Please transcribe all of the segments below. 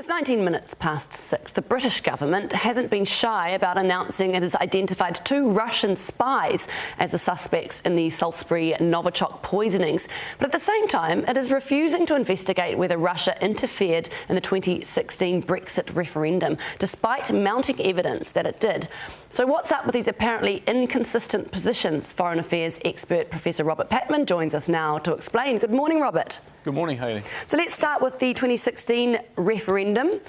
It's 19 minutes past 6. The British government hasn't been shy about announcing it has identified 2 Russian spies as the suspects in the Salisbury Novichok poisonings. But at the same time, it is refusing to investigate whether Russia interfered in the 2016 Brexit referendum, despite mounting evidence that it did. So what's up with these apparently inconsistent positions? Foreign Affairs expert Professor Robert Patman joins us now to explain. Good morning, Robert. Good morning, Hayley. So let's start with the 2016 referendum.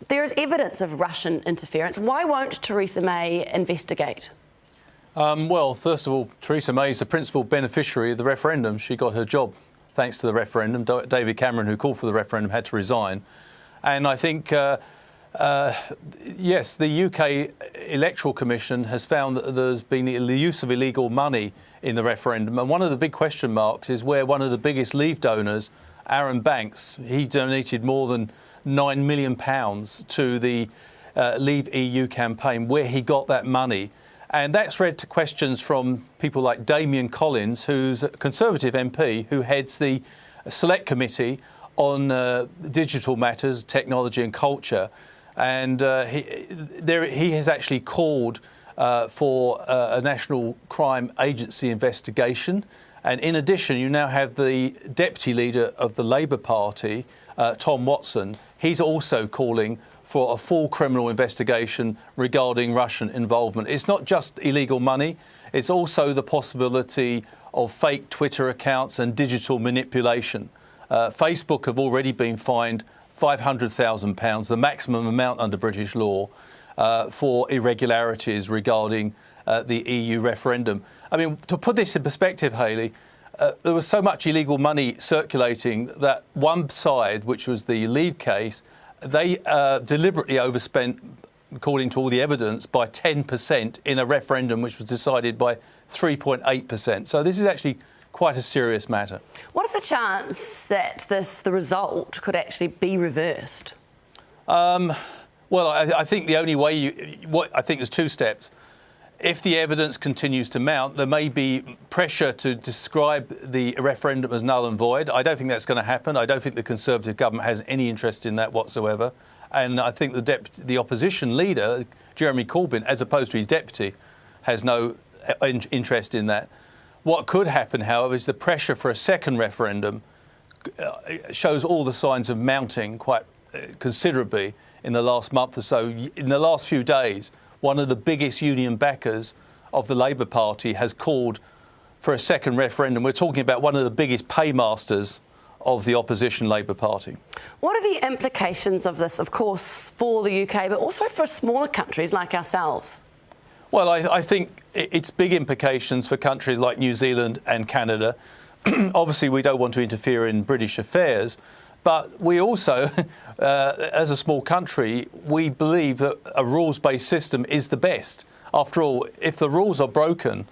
There is evidence of Russian interference. Why won't Theresa May investigate? Well, first of all, Theresa May is the principal beneficiary of the referendum. She got her job thanks to the referendum. David Cameron, who called for the referendum, had to resign. And I think, yes, the UK Electoral Commission has found that there's been the use of illegal money in the referendum. And one of the big question marks is where one of the biggest Leave donors, Aaron Banks, he donated more than £9 million to the Leave EU campaign, where he got that money. And that's led to questions from people like Damien Collins, who's a Conservative MP who heads the Select Committee on digital matters, technology and culture. And he has actually called for a National Crime Agency investigation. And in addition, you now have the Deputy Leader of the Labour Party, Tom Watson. He's also calling for a full criminal investigation regarding Russian involvement. It's not just illegal money, it's also the possibility of fake Twitter accounts and digital manipulation. Facebook have already been fined £500,000, the maximum amount under British law, for irregularities regarding the EU referendum. I mean, to put this in perspective, Hayley, there was so much illegal money circulating that one side, which was the Leave case, they deliberately overspent, according to all the evidence, by 10% in a referendum which was decided by 3.8%. So this is actually quite a serious matter. What is the chance that the result could actually be reversed? Well, I think the only way I think there's 2 steps. If the evidence continues to mount, there may be pressure to describe the referendum as null and void. I don't think that's going to happen. I don't think the Conservative government has any interest in that whatsoever. And I think the opposition leader, Jeremy Corbyn, as opposed to his deputy, has no interest in that. What could happen, however, is the pressure for a second referendum shows all the signs of mounting quite considerably in the last month or so. In the last few days, one of the biggest union backers of the Labour Party has called for a second referendum. We're talking about one of the biggest paymasters of the opposition Labour Party. What are the implications of this, of course, for the UK, but also for smaller countries like ourselves? Well, I think it's big implications for countries like New Zealand and Canada. Obviously, we don't want to interfere in British affairs, but we also, as a small country, we believe that a rules-based system is the best. After all, if the rules are broken,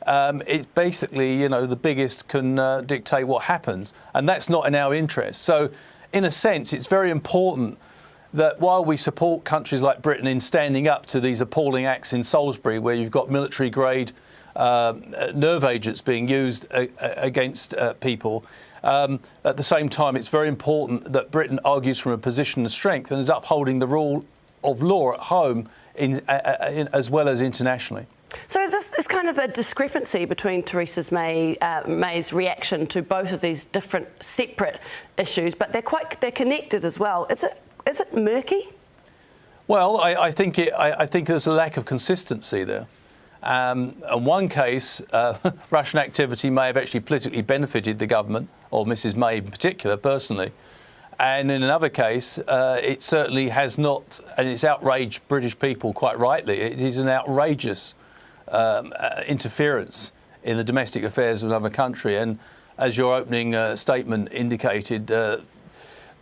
it's basically, the biggest can dictate what happens, and that's not in our interest. So, in a sense, it's very important that while we support countries like Britain in standing up to these appalling acts in Salisbury, where you've got military-grade nerve agents being used against people, at the same time, it's very important that Britain argues from a position of strength and is upholding the rule of law at home as well as internationally. So is this kind of a discrepancy between Theresa May's reaction to both of these different separate issues, but they're connected as well? Is it murky? Well, I think there's a lack of consistency there. In one case, Russian activity may have actually politically benefited the government, or Mrs May in particular, personally. And in another case, it certainly has not, and it's outraged British people quite rightly. It is an outrageous interference in the domestic affairs of another country. And as your opening statement indicated,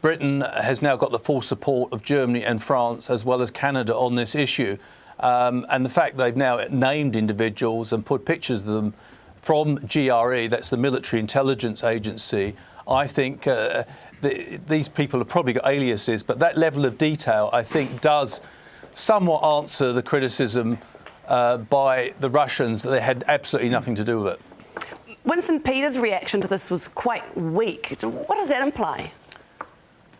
Britain has now got the full support of Germany and France, as well as Canada, on this issue. And the fact they've now named individuals and put pictures of them from GRE, that's the Military Intelligence Agency, I think these people have probably got aliases, but that level of detail, I think, does somewhat answer the criticism by the Russians that they had absolutely nothing to do with it. Winston Peters' reaction to this was quite weak. What does that imply?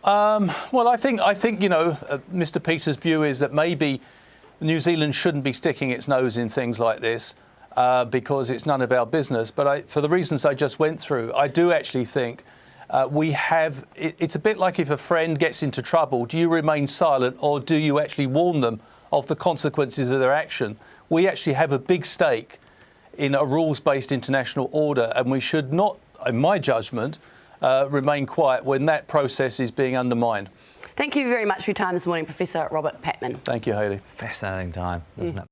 Well, I think Mr. Peters' view is that maybe New Zealand shouldn't be sticking its nose in things like this because it's none of our business. But for the reasons I just went through, I do actually think it's a bit like if a friend gets into trouble, do you remain silent or do you actually warn them of the consequences of their action? We actually have a big stake in a rules-based international order, and we should not, in my judgment, remain quiet when that process is being undermined. Thank you very much for your time this morning, Professor Robert Patman. Thank you, Hayley. Fascinating time, isn't it?